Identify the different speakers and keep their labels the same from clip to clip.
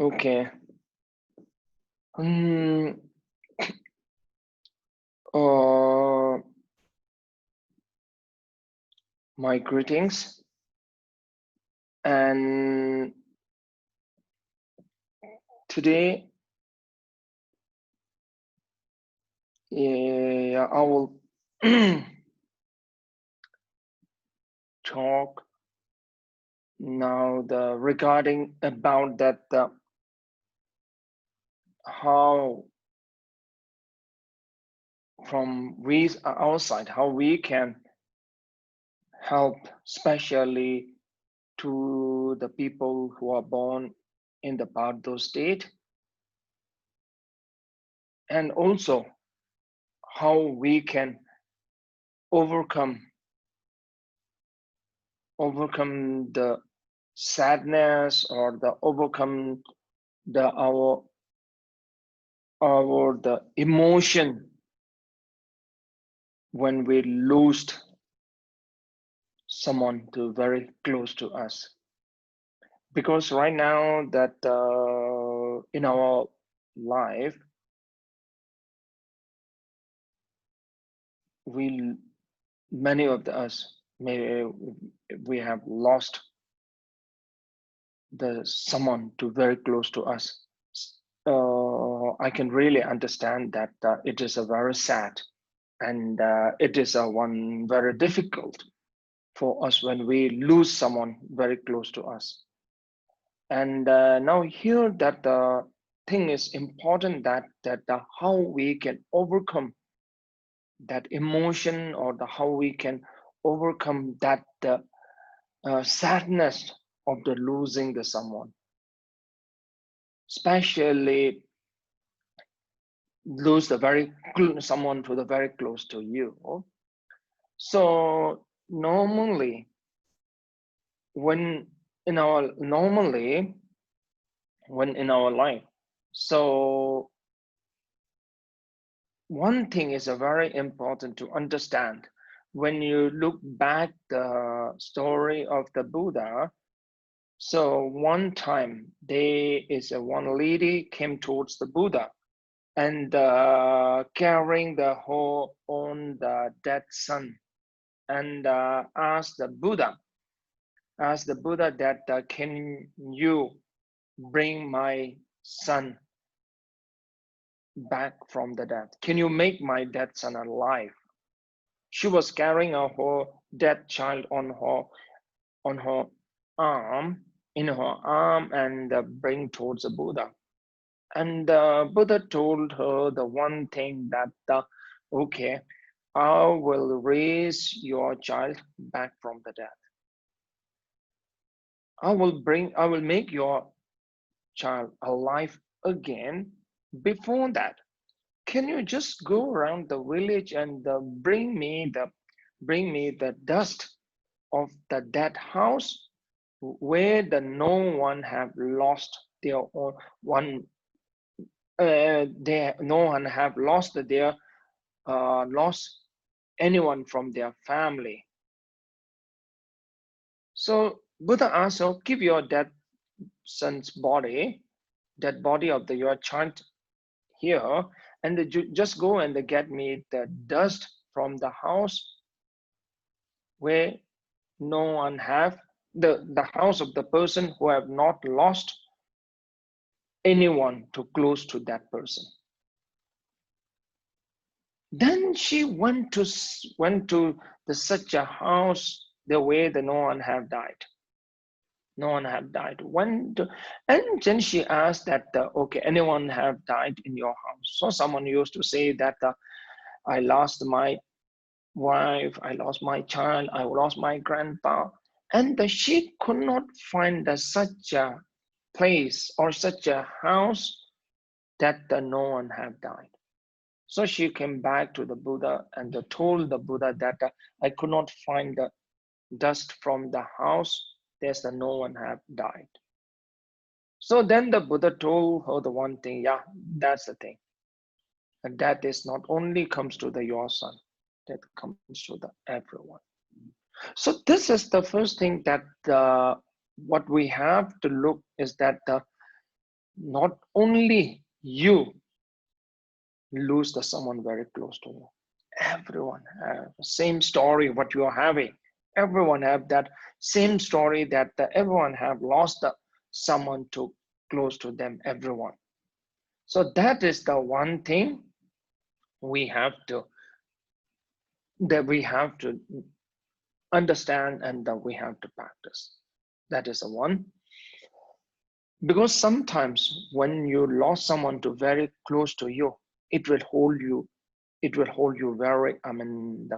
Speaker 1: Okay. Mm, uh, my greetings, and today I will talk now regarding about that how from we outside how we can help, especially to the people who are born in the Bardo state, and also how we can overcome the sadness or the overcome the emotion when we lost someone to very close to us. Because right now that in our life many of us we have lost someone to very close to us. I can really understand that it is a very sad, and it is a one very difficult for us when we lose someone very close to us. And now here that the thing is important that how we can overcome that emotion, or how we can overcome that sadness of the losing the someone, especially lose the someone to the very close to you. So normally when in our life, so one thing is a very important to understand. When you look back the story of the Buddha, so one time there is one lady came towards the Buddha, and carrying the whole on the dead son, and asked the Buddha that can you bring my son back from the dead? Can you make my dead son alive? She was carrying her dead child on her arm, and bring towards the Buddha. And the Buddha told her the one thing that okay, I will raise your child back from the dead. I will make your child alive again. Before that, can you just go around the village and bring me the dust of the dead house where no one have lost their own one no one have lost anyone from their family. So Buddha asked her, keep your dead son's body, dead body of your child here, and just go and get me the dust from the house where no one have the house of the person who have not lost anyone too close to that person. Then she went to such a house the way the no one have died. No one have died. And then she asked that okay, anyone have died in your house? So someone used to say that I lost my wife, I lost my child, I lost my grandpa, and she could not find such a place or such a house that no one have died. So she came back to the Buddha and told the Buddha that I could not find the dust from the house. There's no one have died. So then the Buddha told her the one thing, yeah, that's the thing. And that is not only comes to your son, that comes to the everyone. So this is the first thing that what we have to look is that not only you lose the someone very close to you. Everyone have the same story what you are having. Everyone have that same story that everyone have lost the someone to close to them. Everyone. So that is the one thing we have to understand and that we have to practice. That is the one. Because sometimes when you lost someone to very close to you, it will hold you very,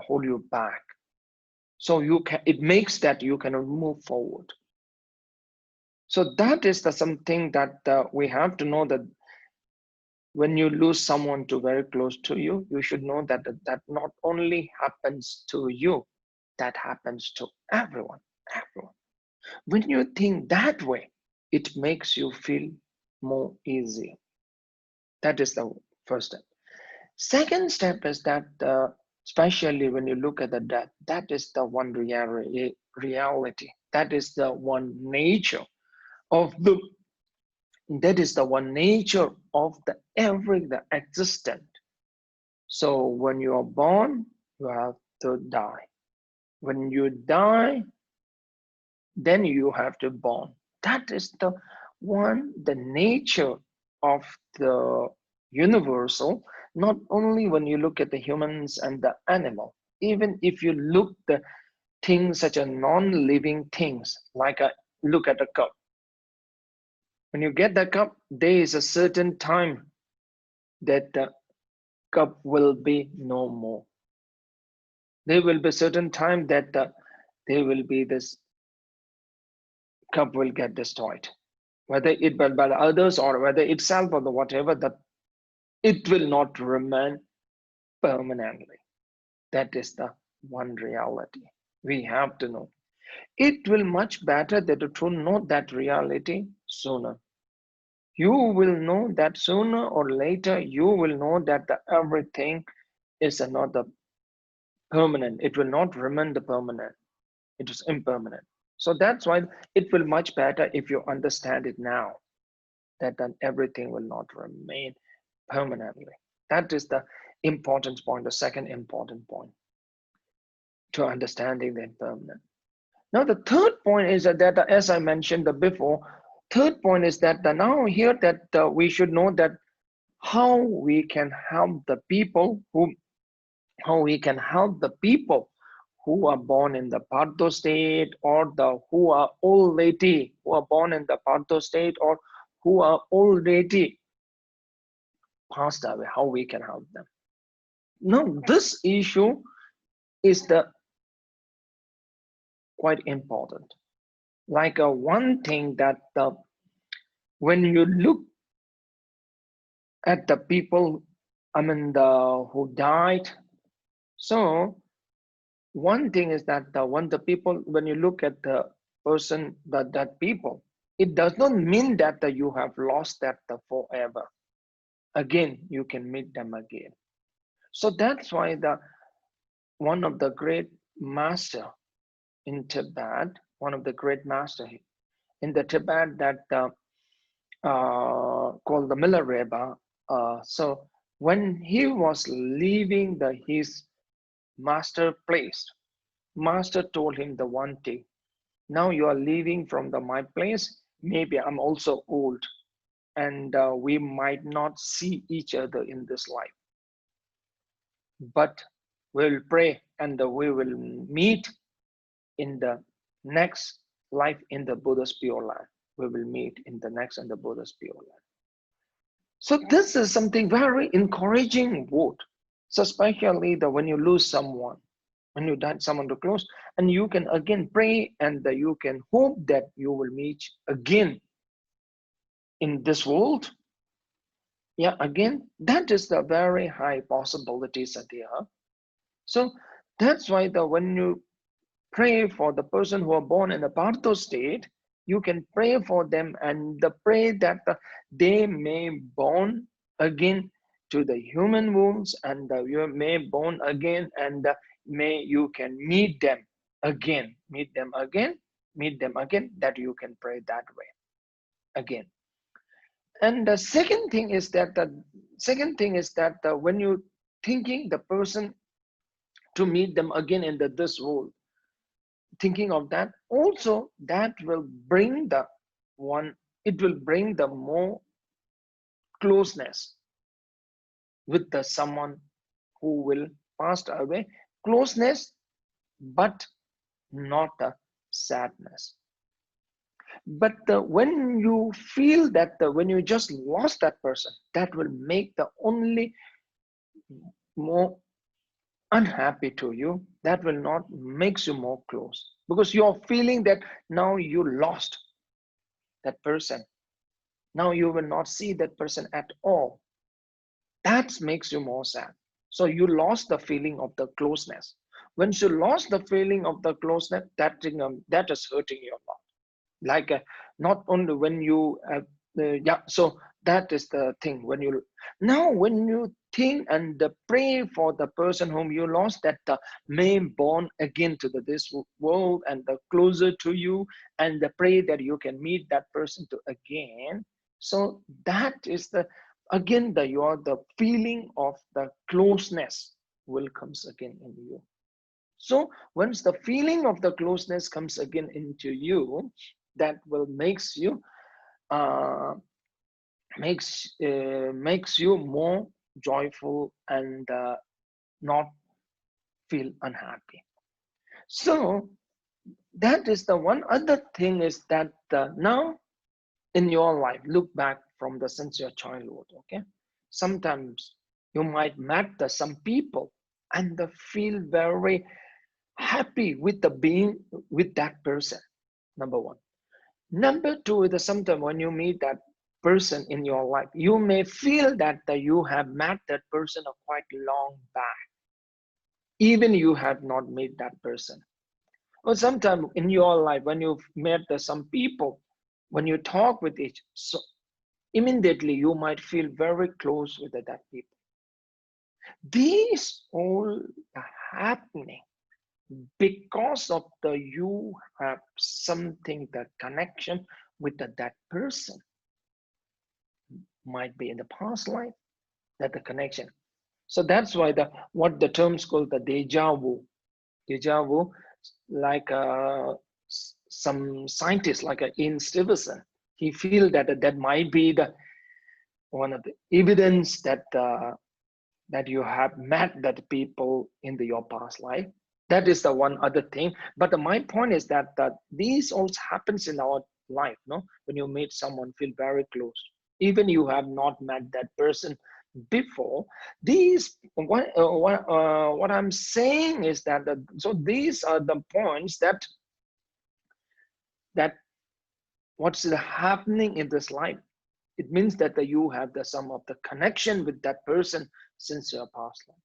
Speaker 1: hold you back. So it makes that you cannot move forward. So that is something that we have to know, that when you lose someone to very close to you, you should know that that not only happens to you, that happens to everyone. When you think that way, it makes you feel more easy. That is the first step. Second step is that, especially when you look at the death, that is the one reality. That is the one nature of the the existent. So when you are born, you have to die. When you die, then you have to born. That is the nature of the universal. Not only when you look at the humans and the animal, even if you look the things such as non-living things, like look at a cup. When you get the cup, there is a certain time that the cup will be no more. There will be a certain time that there will be this cup will get destroyed, whether it by others or whether itself or the whatever, that it will not remain permanently. That is the one reality we have to know. It will much better that to know that reality sooner. You will know that sooner or later. You will know that everything is not the permanent. It will not remain the permanent. It is impermanent. So that's why it will much better if you understand it now, that then everything will not remain permanently. That is the important point, the second important point to understanding the impermanent. Now the third point is that, as I mentioned before, third point is that now here that we should know that how we can help the people who are born in the Pardo state, or who are already who are born in the Pardo state, or who are already passed away. How we can help them. Now this issue is quite important. Like one thing that when you look at the people, who died. So one thing is that when you look at the person, that people, it does not mean that you have lost that forever. Again, you can meet them again. So that's why one of the great master in Tibet, in the Tibet, that called the Milarepa. So when he was leaving his master place, master told him the one thing: now you are leaving from my place. Maybe I'm also old, and we might not see each other in this life, but we'll pray and we will meet in the next life in the Buddha's pure land. We will meet in the next in the Buddha's pure land. So this is something very encouraging word. So especially when you lose someone, when you died someone too close, and you can again pray and you can hope that you will meet again in this world. Yeah, again, that is the very high possibilities are there. So that's why when you pray for the person who are born in the Partho state, you can pray for them and pray that they may born again to the human wombs, and you may born again, and may you can meet them again, that you can pray that way again. And the second thing is that when you thinking the person to meet them again in this world, thinking of that, also that will bring the one, it will bring the more closeness with the someone who will pass away, closeness, but not a sadness. But when you feel that when you just lost that person, that will make the only more unhappy to you. That will not makes you more close, because you're feeling that now you lost that person. Now you will not see that person at all. That makes you more sad. So you lost the feeling of the closeness. When you lost the feeling of the closeness, that is hurting you a lot. Like not only when you yeah, so that is the thing. When you think and pray for the person whom you lost, that may born again to this world and closer to you, and pray that you can meet that person to again. So that is the again the feeling of the closeness will comes again in you. So once the feeling of the closeness comes again into you, that will makes you makes you more joyful and not feel unhappy. So that is the one other thing is that now in your life, look back from the since your childhood. Okay, sometimes you might meet some people and feel very happy with the being with that person. Number one. Number two is sometimes when you meet that person in your life, you may feel that you have met that person a quite long back, even you have not met that person. Or sometimes in your life, when you've met some people, when you talk with each, so immediately you might feel very close with that people. These all are happening because of you have something, the connection with that person. Might be in the past life, that the connection. So that's why what the terms called the deja vu, like some scientists like Ian Stevenson, he feel that might be the one of the evidence that that you have met that people in your past life. That is the one other thing. But my point is that these also happens in our life. No, when you meet someone, feel very close, even you have not met that person before. These what I'm saying is that so these are the points that what's happening in this life. It means that you have some of the connection with that person since your past life.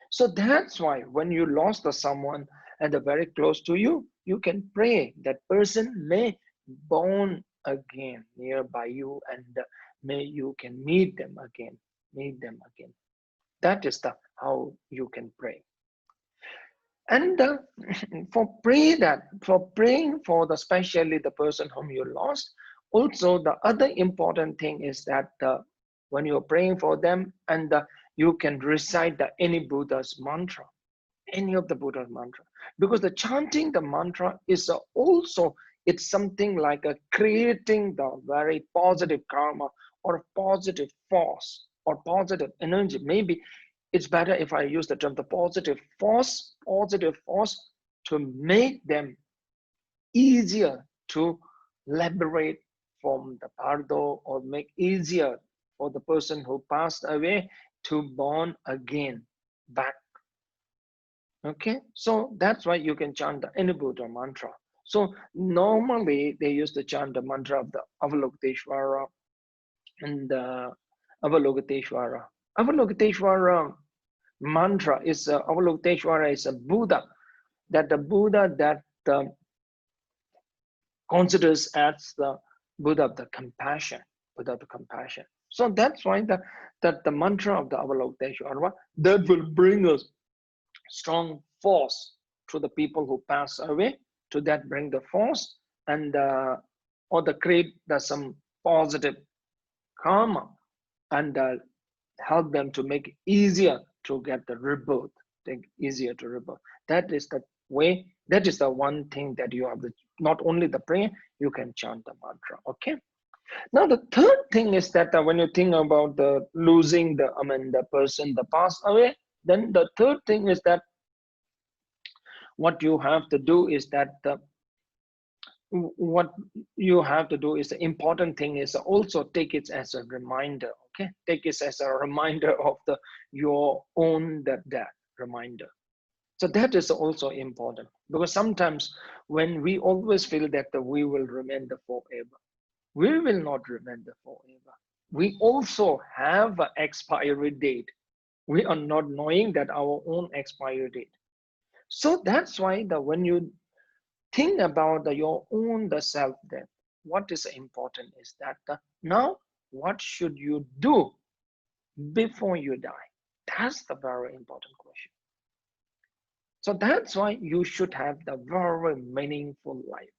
Speaker 1: So that's why when you lost someone and they're very close to you, you can pray that person may born again nearby you, and may you can meet them again. That is how you can pray. And for praying for especially the person whom you lost, also the other important thing is that when you're praying for them, and you can recite any Buddha's mantra, any of the Buddha's mantra, because the chanting the mantra is also, it's something like creating the very positive karma or positive force or positive energy. Maybe it's better if I use the term the positive force to make them easier to liberate from the bardo, or make easier for the person who passed away to born again back. Okay, so that's why you can chant the any Buddha mantra. So normally they used to chant the mantra of the Avalokiteshvara and the Avalokiteshvara. Avalokiteshvara mantra is Avalokiteshvara is a Buddha, that the Buddha that considers as the Buddha of the compassion, So that's why the mantra of the Avalokiteshvara, that will bring us strong force to the people who pass away, to that bring the force, and or the create some positive karma, and help them to make it easier to get the rebirth, easier to rebirth. That is the way, that is the one thing that you have, not only the prayer, you can chant the mantra, okay? Now the third thing is that when you think about the losing the person, the passed away, then the third thing is that what you have to do is that what you have to do is the important thing is also take it as a reminder, okay? Take it as a reminder of your own death reminder. So that is also important, because sometimes when we always feel that we will remain forever, we will not remain forever. We also have an expiry date. We are not knowing that our own expiry date. So that's why when you think about your own self-death, what is important is that now what should you do before you die? That's the very important question. So that's why you should have the very meaningful life.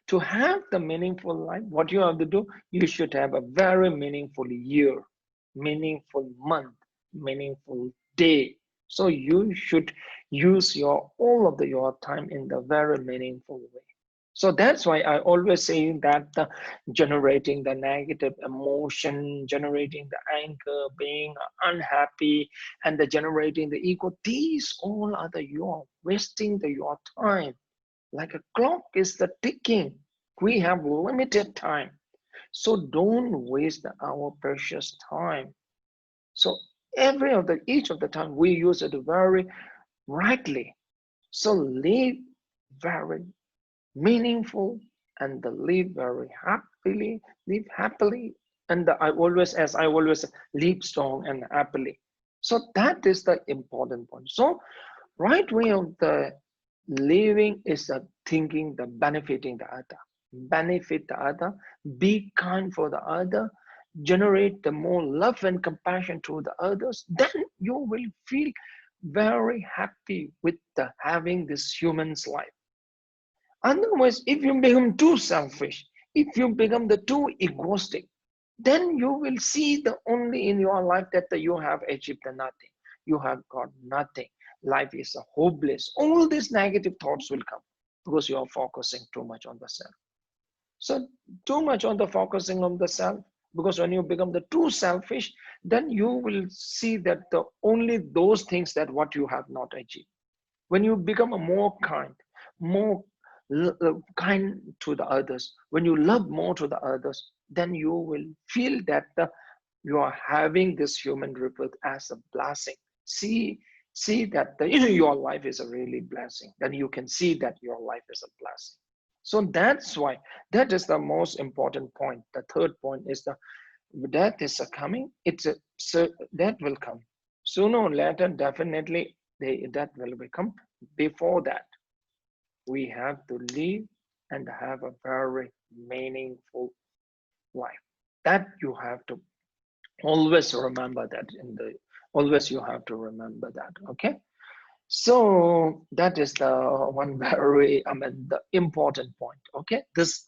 Speaker 1: To have the meaningful life, what you have to do, you should have a very meaningful year, meaningful month, meaningful day. So you should use all of your time in the very meaningful way. So that's why I always say that generating the negative emotion, generating the anger, being unhappy, and generating the ego, these all are you're wasting your time. Like a clock is ticking. We have limited time. So don't waste our precious time. So each of the time we use it very rightly. So live very meaningful and live very happily. And I always live strong and happily. So that is the important point. So right way of the living is thinking benefiting the other, benefit the other, be kind for the other, generate the more love and compassion to the others. Then you will feel very happy with having this human's life. Otherwise, if you become too selfish, if you become too egoistic, then you will see only in your life that you have achieved nothing, you have got nothing, life is hopeless. All these negative thoughts will come because you are focusing too much on the self. So too much on the focusing on the self, because when you become too selfish, then you will see that only those things that what you have not achieved. When you become more kind, more kind to the others, when you love more to the others, then you will feel that you are having this human rebirth as a blessing. See that your life is a really blessing. Then you can see that your life is a blessing. So that's why that is the most important point. The third point is death is coming. Death will come sooner or later. Definitely, death will come. Before that, we have to live and have a very meaningful life. That you have to always remember that always you have to remember that, okay? So that is the one very the important point, okay? This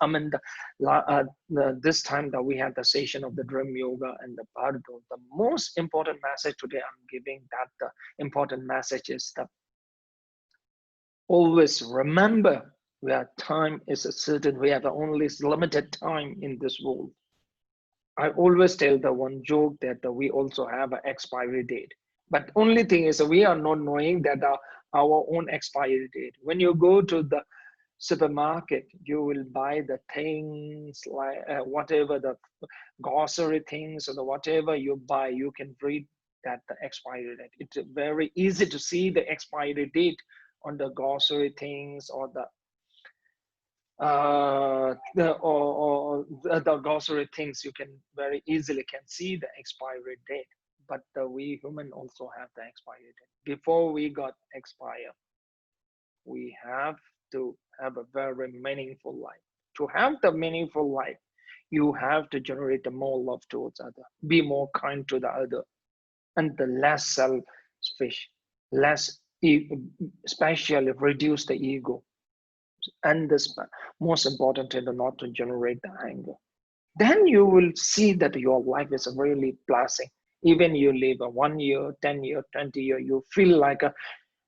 Speaker 1: this time that we had the session of the dream yoga and the Bardo, the most important message today I'm giving, that the important message is that always remember that time is certain. We have only limited time in this world. I always tell the one joke that we also have an expiry date. But only thing is we are not knowing that our own expiry date. When you go to the supermarket, you will buy the things like whatever the grocery things or whatever you buy, you can read that the expiry date. It's very easy to see the expiry date on the grocery things or the grocery things. You can very easily see the expiry date, but we human also have the expiry date. Before we got expire, we have to have a very meaningful life. To have the meaningful life, you have to generate more love towards other, be more kind to the other, and the less selfish, less especially reduce the ego. And this most important is not to generate the anger. then you will see that your life is a really blessing. Even you live a 1 year, 10 year, 20 year, you feel like a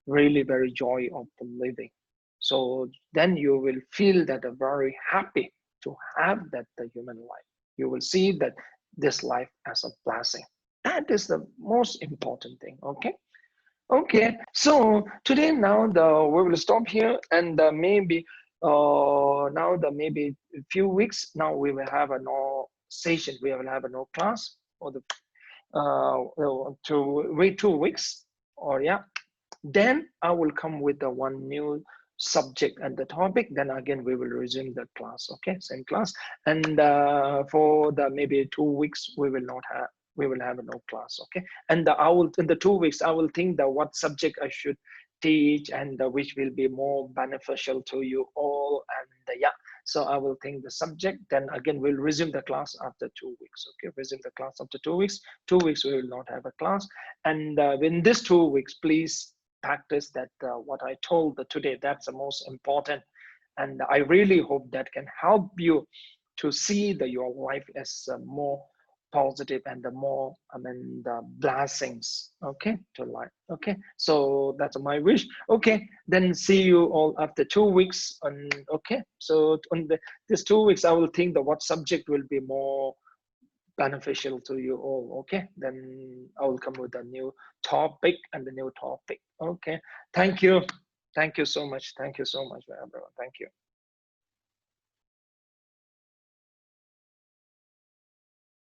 Speaker 1: really very joy of the living. So then you will feel that a very happy to have that the human life. You will see that this life as a blessing. That is the most important thing. Okay. Okay. So today now we will stop here, and maybe now the maybe a few weeks now we will have a no session. We will have a no class for the to wait 2 weeks, or yeah, then I will come with the one new subject and the topic. Then again, we will resume the class. Okay, same class. And for the maybe 2 weeks, we will not have. We will have no class. Okay, and I will in the 2 weeks I will think that what subject I should teach, and which will be more beneficial to you all. And yeah, so I will think the subject. Then again, we'll resume the class after 2 weeks. Okay, resume the class after 2 weeks. 2 weeks we will not have a class, and in this 2 weeks, please practice that what I told today. That's the most important, and I really hope that can help you to see that your life as more positive and the more the blessings, okay, to life. Okay, so that's my wish. Okay, then see you all after 2 weeks. And okay, so on this 2 weeks I will think that what subject will be more beneficial to you all. Okay, then I will come with a new topic and the new topic. Okay, thank you so much, everyone. Thank you.